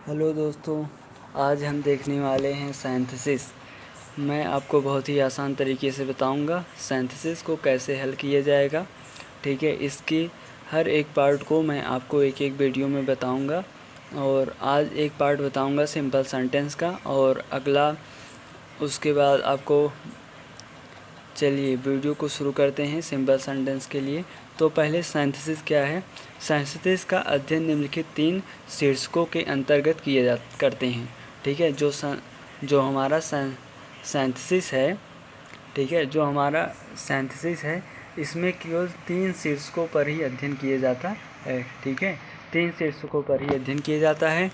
Hello दोस्तों, आज हम देखने वाले हैं सिंथेसिस। मैं आपको बहुत ही आसान तरीके से बताऊंगा सिंथेसिस को कैसे हल किया जाएगा। ठीक है, इसकी हर एक पार्ट को मैं आपको एक एक वीडियो में बताऊंगा। और आज एक पार्ट बताऊंगा सिंपल सेंटेंस का, और अगला उसके बाद आपको। चलिए वीडियो को शुरू करते हैं सिंपल सेंटेंस के लिए। तो पहले सिंथेसिस क्या है। सिंथेसिस का अध्ययन निम्नलिखित 3 शीर्षकों के अंतर्गत करते हैं। ठीक है, जो हमारा सिंथेसिस है। ठीक है, जो हमारा सिंथेसिस है इसमें केवल 3 शीर्षकों पर ही अध्ययन किया जाता है। ठीक है, 3 शीर्षकों पर ही अध्ययन किया जाता है।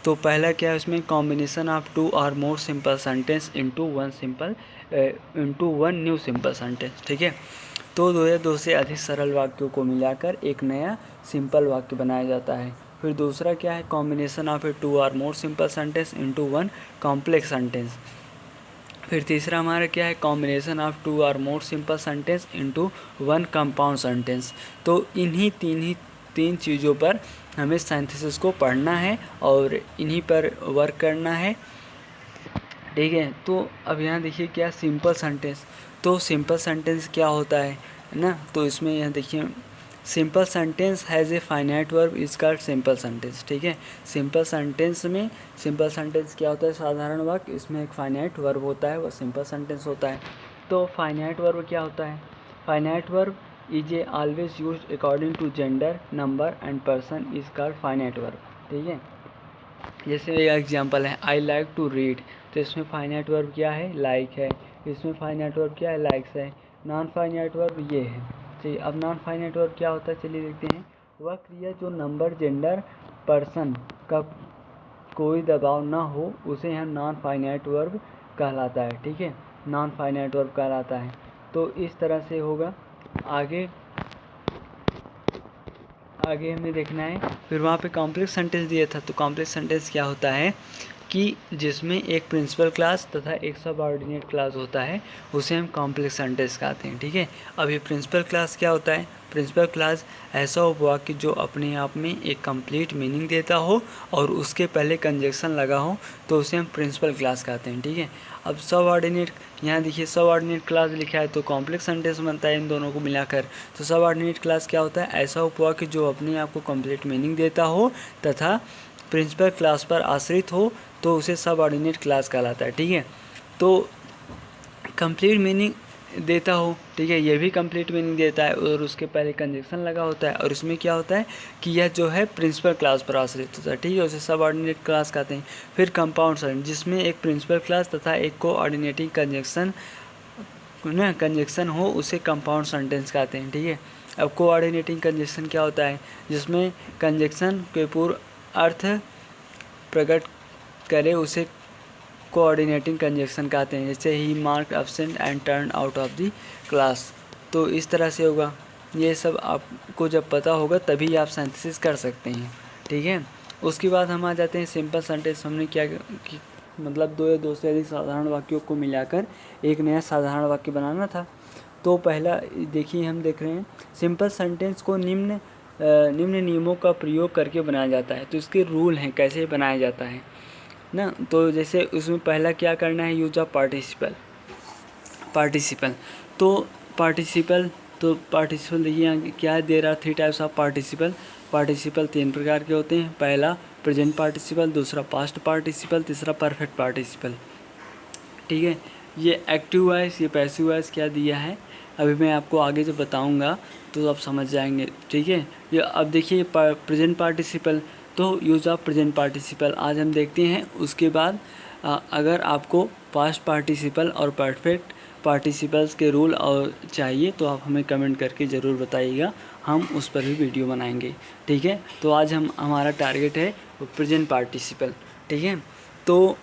तो पहला क्या है, उसमें कॉम्बिनेशन ऑफ 2 और more simple sentence into one new simple sentence. ठीक है, तो 2 या 2 से अधिक सरल वाक्यों को मिलाकर एक नया सिंपल वाक्य बनाया जाता है। फिर दूसरा क्या है, कॉम्बिनेशन ऑफ 2 और more simple sentence into one complex sentence. फिर तीसरा हमारा क्या है, कॉम्बिनेशन ऑफ 2 और more simple sentence into one compound sentence. तो इन्हीं तीन चीज़ों पर हमें सिंथेसिस को पढ़ना है और इन्हीं पर वर्क करना है। ठीक है, तो अब यहाँ देखिए क्या सिंपल सेंटेंस। तो सिंपल सेंटेंस क्या होता है ना। तो इसमें यहाँ देखिए simple sentence has a finite verb is called simple sentence. ठीक है, सिंपल सेंटेंस में सिंपल सेंटेंस क्या होता है, साधारण वाक्य। इसमें एक फाइनाइट वर्ब होता है, वह सिंपल सेंटेंस होता है। तो फाइनाइट वर्ब क्या होता है, finite verb is a always used according to gender, number and person is called finite verb. ठीक है, जैसे एक एग्जांपल है आई लाइक टू रीड। तो इसमें फाइनाइट वर्ब क्या है, लाइक है। इसमें फाइनाइट वर्ब क्या है, लाइक्स है। नॉन फाइनाइट वर्ब ये है। चलिए अब नॉन फाइनाइट वर्ब क्या होता है, चलिए देखते हैं। वह क्रिया जो नंबर, जेंडर, पर्सन का कोई दबाव ना हो उसे हम नॉन फाइनाइट वर्ब कहलाता है। ठीक है, नॉन फाइनाइट वर्ब कहलाता है। तो इस तरह से होगा। आगे हमें देखना है। फिर वहाँ पे कॉम्प्लेक्स सेंटेंस दिया था। तो कॉम्प्लेक्स सेंटेंस क्या होता है कि जिसमें एक प्रिंसिपल क्लास तथा एक सबऑर्डिनेट क्लास होता है, उसे हम कॉम्प्लेक्स सेंटेंस कहते हैं। ठीक है, अब ये प्रिंसिपल क्लास क्या होता है, प्रिंसिपल क्लास ऐसा उपवाक्य जो अपने आप में एक कंप्लीट मीनिंग देता हो और उसके पहले कंजक्शन लगा हो, तो उसे हम प्रिंसिपल क्लास कहते हैं। ठीक है, अब सबऑर्डिनेट, यहाँ देखिए सबऑर्डिनेट क्लास लिखा है तो कॉम्प्लेक्स सेंटेंस बनता है इन दोनों को मिलाकर। तो सबऑर्डिनेट क्लास क्या होता है, ऐसा उपवाक्य जो अपने आप को कंप्लीट मीनिंग देता हो तथा प्रिंसिपल क्लास पर आश्रित हो, तो उसे सबऑर्डिनेट क्लास कहलाता है। ठीक है, तो कंप्लीट मीनिंग देता हो, ठीक है, ये भी कंप्लीट मीनिंग देता है और उसके पहले कंजक्शन लगा होता है। और इसमें क्या होता है कि यह जो है प्रिंसिपल क्लास पर आश्रित होता है। ठीक है, उसे सबऑर्डिनेट क्लास कहते हैं। फिर कंपाउंड सेंटेंस जिसमें एक प्रिंसिपल क्लास तथा एक कोऑर्डिनेटिंग कंजक्शन हो, उसे कंपाउंड सेंटेंस कहते हैं। ठीक है, अब कोऑर्डिनेटिंग कंजक्शन क्या होता है, जिसमें कंजक्शन के पूर्व अर्थ प्रकट करे, उसे कोऑर्डिनेटिंग कंजक्शन कहते हैं। जैसे ही mark absent and turn out of the class. तो इस तरह से होगा। ये सब आपको जब पता होगा तभी आप सिंथेसिस कर सकते हैं। ठीक है, उसके बाद हम आ जाते हैं सिंपल सेंटेंस। हमने क्या कि मतलब 2 या 2 से अधिक साधारण वाक्यों को मिलाकर एक नया साधारण वाक्य बनाना था। तो पहला देखिए, हम देख रहे हैं सिंपल सेंटेंस को निम्न नियमों का प्रयोग करके बनाया जाता है। तो इसके रूल हैं कैसे बनाया जाता है ना। तो जैसे उसमें पहला क्या करना है, यूज ऑफ पार्टिसिपल। तो पार्टिसिपल देखिए यहाँ क्या दे रहा, 3 टाइप्स ऑफ पार्टिसिपल 3 प्रकार के होते हैं। पहला प्रेजेंट पार्टिसिपल, दूसरा पास्ट पार्टिसिपल, तीसरा परफेक्ट पार्टिसिपल। ठीक है, ये एक्टिव वॉइस, ये पैसिव वॉइस क्या दिया है अभी मैं आपको आगे जब बताऊंगा तो आप समझ जाएंगे। ठीक है, ये अब देखिए प्रेजेंट पार्टिसिपल। तो यूज़ ऑफ प्रेजेंट पार्टिसिपल आज हम देखते हैं। उसके बाद अगर आपको पास्ट पार्टिसिपल और परफेक्ट पार्टिसिपल्स के रूल और चाहिए तो आप हमें कमेंट करके ज़रूर बताइएगा, हम उस पर भी वीडियो बनाएंगे। ठीक है, तो आज हमारा टारगेट है प्रेजेंट पार्टिसिपल। ठीक है, तो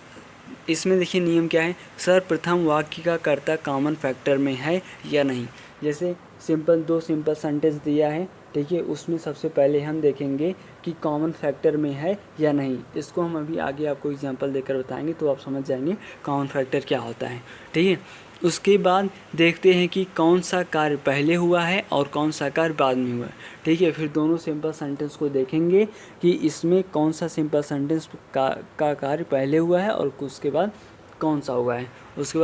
इसमें देखिए नियम क्या है, सर्वप्रथम वाक्य का कर्ता कॉमन फैक्टर में है या नहीं। जैसे दो सिंपल सेंटेंस दिया है, ठीक है, उसमें सबसे पहले हम देखेंगे कि कॉमन फैक्टर में है या नहीं। इसको हम अभी आगे आपको एग्जांपल देकर बताएंगे तो आप समझ जाएंगे कॉमन फैक्टर क्या होता है। ठीक है, उसके बाद देखते हैं कि कौन सा कार्य पहले हुआ है और कौन सा कार्य बाद में हुआ है। ठीक है, फिर दोनों सिंपल सेंटेंस को देखेंगे कि इसमें कौन सा सिंपल सेंटेंस का कार्य पहले हुआ है और उसके बाद कौन सा हुआ है, उसके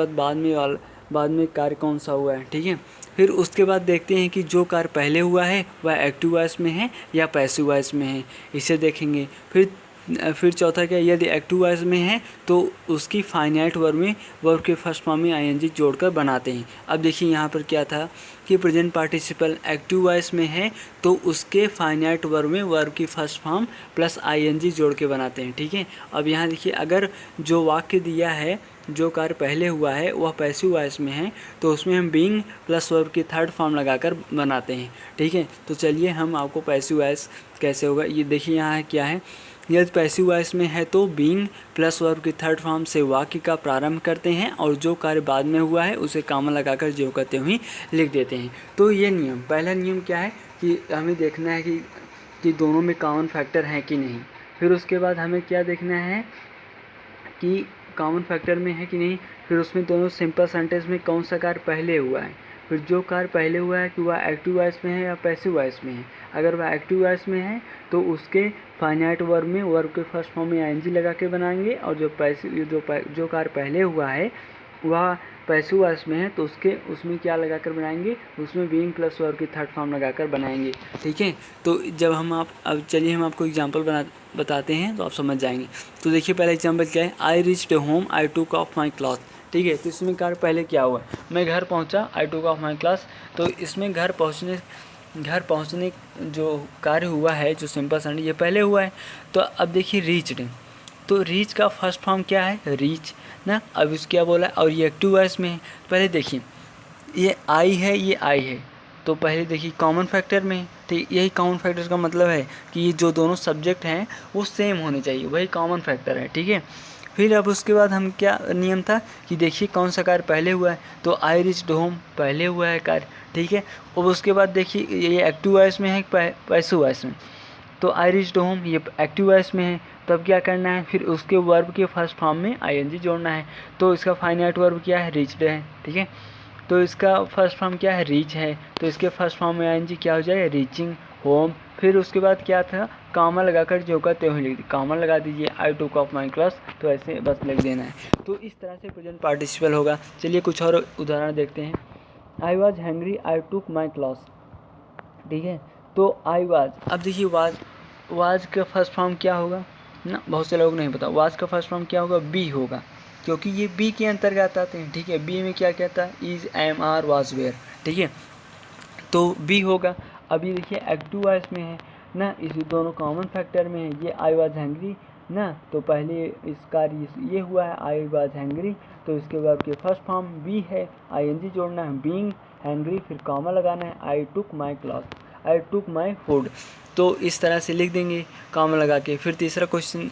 बाद में कार्य कौन सा हुआ है। ठीक है, फिर उसके बाद देखते हैं कि जो कार्य पहले हुआ है वह एक्टिव वॉइस में है या पैसिव वॉइस में है, इसे देखेंगे। फिर चौथा क्या, यदि एक्टिव वॉइस में है तो उसकी फाइनाइट वर्ब में वर्ब के फर्स्ट फॉर्म में आईएनजी जोड़कर बनाते हैं। अब देखिए यहाँ पर क्या था कि प्रेजेंट पार्टिसिपल एक्टिव वॉइस में है तो उसके फाइनाइट वर्ब में वर्ब की फर्स्ट फॉर्म प्लस आईएनजी जोड़ के बनाते हैं। ठीक है, अब यहाँ देखिए अगर जो वाक्य दिया है, जो कार्य पहले हुआ है वह पैसिव वॉइस में है तो उसमें हम बीइंग प्लस वर्ब की थर्ड फॉर्म लगाकर बनाते हैं। ठीक है, तो चलिए हम आपको पैसिव वॉइस कैसे होगा ये देखिए। यहाँ क्या है, यदि पैसिव वॉइस में है तो बीइंग प्लस वर्ब की थर्ड फॉर्म से वाक्य का प्रारंभ करते हैं और जो कार्य बाद में हुआ है उसे कॉमा लगाकर जो कहते हुए लिख देते हैं। तो ये नियम, पहला नियम क्या है कि हमें देखना है कि दोनों में कॉमन फैक्टर है कि नहीं। फिर उसके बाद हमें क्या देखना है कि कॉमन फैक्टर में है कि नहीं, फिर उसमें दोनों सिंपल सेंटेंस में कौन सा कार्य पहले हुआ है। फिर जो कार्य पहले हुआ है कि वह एक्टिव वॉइस में है या पैसिव वॉइस में है। अगर वह एक्टिव वॉइस में है तो उसके फाइनाइट वर्ब में वर्ब के फर्स्ट फॉर्म में आईएनजी लगा के बनाएंगे, और जो कार्य पहले हुआ है वह पैसिव वॉइस में है तो उसमें क्या लगा कर बनाएंगे, उसमें बीइंग प्लस वर्ब की थर्ड फॉर्म लगा कर बनाएंगे। ठीक है, तो जब अब चलिए हम आपको एग्जांपल बताते हैं तो आप समझ जाएंगे। तो देखिए पहला एग्जांपल क्या है, आई रीच्ड होम आई टूक ऑफ माई क्लॉथ। ठीक है, तो इसमें कार्य पहले क्या हुआ, मैं घर पहुंचा, आई टूक ऑफ माई क्लॉथ। तो इसमें घर पहुंचने जो कार्य हुआ है, जो सिंपल सेंटेंस ये पहले हुआ है। तो अब देखिए रीच्ड, तो रीच का फर्स्ट फॉर्म क्या है, रीच ना। अब इसको क्या बोला है, और ये एक्टिव वॉइस में है। पहले देखिए ये आई है, ये आई है, तो पहले देखिए कॉमन फैक्टर में है। ठीक, यही कॉमन फैक्टर का मतलब है कि ये जो दोनों सब्जेक्ट हैं वो सेम होने चाहिए, वही कॉमन फैक्टर है। ठीक है, फिर अब उसके बाद हम क्या नियम था कि देखिए कौन सा कार्य पहले हुआ है, तो आई रीच्ड होम पहले हुआ है कार्य। ठीक है, और उसके बाद देखिए ये एक्टिव वॉइस में है पैसिव वॉइस में, तो आई रीच्ड होम ये एक्टिव वॉइस में है। तब क्या करना है, फिर उसके वर्ब के फर्स्ट फॉर्म में आईएनजी जोड़ना है। तो इसका फाइनाइट वर्ब क्या है, रीच्ड है। ठीक है, तो इसका फर्स्ट फॉर्म क्या है, रीच है, तो इसके फर्स्ट फॉर्म में आईएनजी क्या हो जाएगा, रीचिंग होम। फिर उसके बाद क्या था, कॉमा लगाकर जो कहते हुए लिख दी, कॉमा लगा दीजिए, आई टूक ऑफ माई क्लास, तो ऐसे बस लिख देना है। तो इस तरह से प्रेजेंट पार्टिसिपल होगा। चलिए कुछ और उदाहरण देखते हैं। आई वॉज हैंग्री आई टूक माई क्लास। ठीक है, तो आई वाज, अब देखिए वाज का फर्स्ट फॉर्म क्या होगा ना, बहुत से लोग नहीं पता। वाज का फर्स्ट फॉर्म क्या होगा, बी होगा, क्योंकि ये बी के अंतर्गत आते हैं। ठीक है, बी में क्या कहता है, is am are was were. ठीक है, तो बी होगा। अभी देखिए एक्टिव वॉइस में है ना, इस दोनों कॉमन फैक्टर में है। ये आई वाज हैंग्री ना, तो पहले इसका ये हुआ है आई वाज हैंग्री, तो इसके बाद के फर्स्ट फॉर्म बी है, आईएनजी जोड़ना है, बीइंग हैंग्री, फिर कॉमा लगाना है, आई टुक माई cloth, I took my food. तो इस तरह से लिख देंगे कॉमा लगा के। फिर तीसरा क्वेश्चन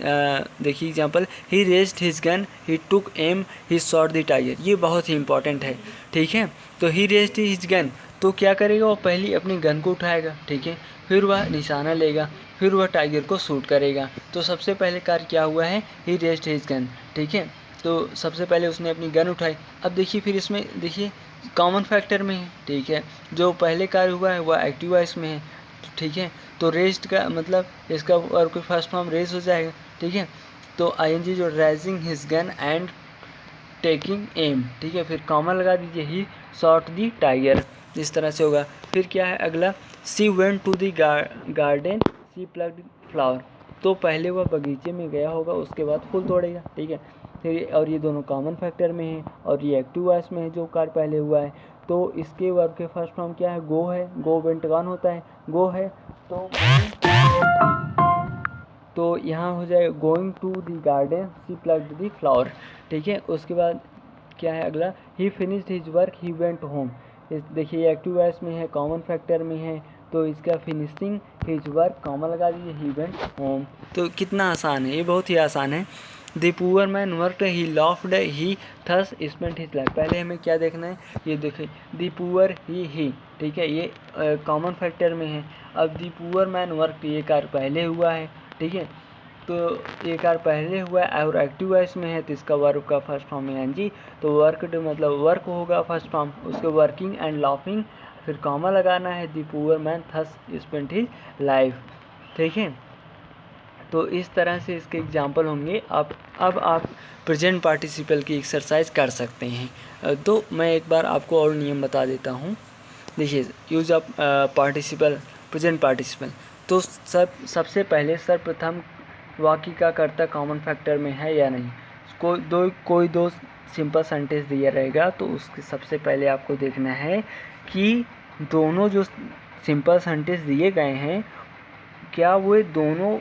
देखिए example, he raised his gun he took aim he shot the tiger. ये बहुत ही इंपॉर्टेंट है। ठीक है, तो ही रेज्ड हिज गन, तो क्या करेगा, वो पहले अपनी गन को उठाएगा। ठीक है, फिर वह निशाना लेगा, फिर वह टाइगर को शूट करेगा। तो सबसे पहले कार्य क्या हुआ है, ही रेज्ड हिज गन। ठीक है, तो सबसे पहले उसने अपनी गन उठाई। अब देखिए फिर इसमें देखिए कॉमन फैक्टर में है। ठीक है, जो पहले कार्य हुआ है वह एक्टिव वॉइस में है। ठीक है, तो रेज्ड का मतलब इसका वर्ब का फर्स्ट फॉर्म रेज हो जाएगा। ठीक है, तो आईएनजी जो raising his gun and taking aim. ठीक है, फिर कॉमा लगा दीजिए, ही शॉट दी टाइगर। इस तरह से होगा। फिर क्या है अगला, she went to the garden she plucked flower. तो पहले वह बगीचे में गया होगा, उसके बाद फूल तोड़ेगा। ठीक है, फिर और ये दोनों कॉमन फैक्टर में है और ये एक्टिव वॉइस में है जो कार्य पहले हुआ है। तो इसके वर्ब के फर्स्ट फॉर्म क्या है, गो है, गो वेंट गॉन होता है, गो है, तो यहाँ हो जाए going to the garden she plucked the flower. ठीक है, उसके बाद क्या है अगला, he finished his work he went home. इस देखिए एक्टिव वॉइस में है, कॉमन फैक्टर में है, तो इसका फिनिशिंग हिज वर्क कॉमा लगा दीजिए, ही वेंट होम। तो कितना आसान है, ये बहुत ही आसान है। The poor man worked he laughed he thus spent his life. पहले हमें क्या देखना है, ये देखिए द पुअर ही। ठीक है, ये कॉमन फैक्टर में है। अब दी पुअर मैन वर्क, ये कार्य पहले हुआ है, ठीक है, तो ये कार्य पहले हुआ है और एक्टिव वॉइस में है तो इसका वर्ब का फर्स्ट फॉर्म है एनजी, तो वर्कड मतलब वर्क होगा फर्स्ट फॉर्म, उसके वर्किंग एंड लाफिंग, फिर कॉमा लगाना है, the poor man thus spent his life, ठीक है। तो इस तरह से इसके एग्जाम्पल होंगे। अब आप प्रेजेंट पार्टिसिपल की एक्सरसाइज कर सकते हैं। तो मैं एक बार आपको और नियम बता देता हूँ। देखिए, use of participle, present participle, तो सबसे पहले सर्वप्रथम वाक्य का कर्ता कॉमन फैक्टर में है या नहीं। कोई दो सिंपल सेंटेंस दिया रहेगा तो उसके सबसे पहले आपको देखना है कि दोनों जो सिंपल सेंटेंस दिए गए हैं क्या वो दोनों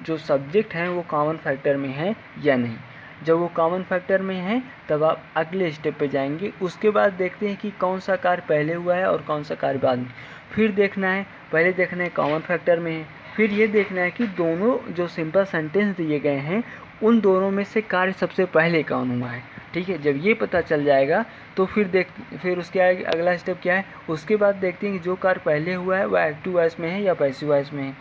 जो सब्जेक्ट हैं वो कॉमन फैक्टर में है या नहीं। जब वो कॉमन फैक्टर में है तब आप अगले स्टेप पे जाएंगे। उसके बाद देखते हैं कि कौन सा कार्य पहले हुआ है और कौन सा कार्य बाद में। फिर देखना है, पहले देखना है कॉमन फैक्टर में है, फिर ये देखना है कि दोनों जो सिंपल सेंटेंस दिए गए हैं उन दोनों में से कार्य सबसे पहले कौन हुआ है, ठीक है। जब ये पता चल जाएगा तो फिर उसके आगे अगला स्टेप क्या है, उसके बाद देखते हैं कि जो कार्य पहले हुआ है वह एक्टिव वॉइस में है या पैसिव वॉइस में है।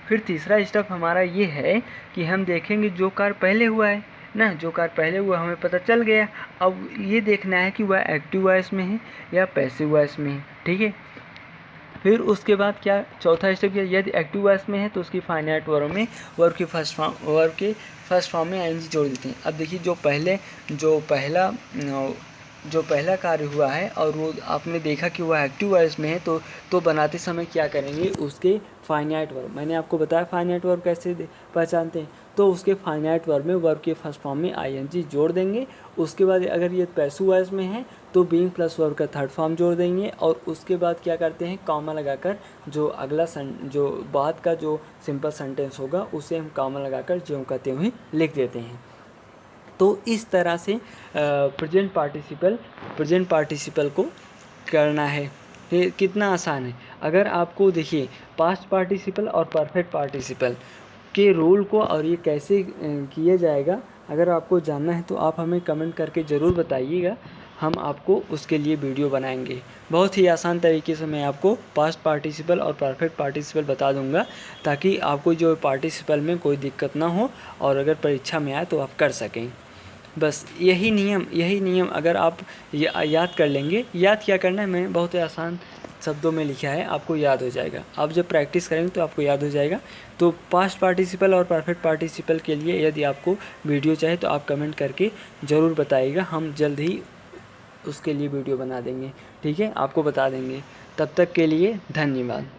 फिर तीसरा स्टेप हमारा ये है कि हम देखेंगे जो कार्य पहले हुआ है ना, जो कार्य पहले हुआ हमें पता चल गया, अब ये देखना है कि वह एक्टिव वॉइस में है या पैसिव वॉइस में है, ठीक है। फिर उसके बाद क्या, चौथा स्टेप क्या, यदि एक्टिव वॉइस में है तो उसकी फाइनाइट वर्ब में वर्ब के फर्स्ट फॉर्म में आईएनजी जोड़ देते हैं। अब देखिए जो पहला कार्य हुआ है और वो आपने देखा कि वह एक्टिव वॉइस में है तो बनाते समय क्या करेंगे, उसके फाइनाइट वर्ब, मैंने आपको बताया फाइनाइट वर्ब कैसे पहचानते हैं, तो उसके फाइनाइट वर्ब में वर्ब के फर्स्ट फॉर्म में आईएनजी जोड़ देंगे। उसके बाद अगर ये पैसिव वॉइस में है तो बीइंग प्लस वर्ब का थर्ड फॉर्म जोड़ देंगे और उसके बाद क्या करते हैं, कॉमा लगाकर जो अगला जो बाद का जो सिंपल सेंटेंस होगा उसे हम कॉमा लगाकर ज्यों कहते हुए लिख देते हैं। तो इस तरह से प्रेजेंट पार्टिसिपल को करना है। ये कितना आसान है। अगर आपको देखिए पास्ट पार्टिसिपल और परफेक्ट पार्टिसिपल के रूल को और ये कैसे किया जाएगा अगर आपको जानना है तो आप हमें कमेंट करके ज़रूर बताइएगा, हम आपको उसके लिए वीडियो बनाएंगे। बहुत ही आसान तरीके से मैं आपको पास्ट पार्टिसिपल और परफेक्ट पार्टिसिपल बता दूंगा ताकि आपको जो पार्टिसिपल में कोई दिक्कत ना हो और अगर परीक्षा में आए तो आप कर सकें। बस यही नियम अगर आप याद कर लेंगे, याद क्या करना है, मैंने बहुत ही आसान शब्दों में लिखा है, आपको याद हो जाएगा। आप जब प्रैक्टिस करेंगे तो आपको याद हो जाएगा। तो पास्ट पार्टिसिपल और परफेक्ट पार्टिसिपल के लिए यदि आपको वीडियो चाहे तो आप कमेंट करके ज़रूर बताइएगा, हम जल्द ही उसके लिए वीडियो बना देंगे, ठीक है, आपको बता देंगे। तब तक के लिए धन्यवाद।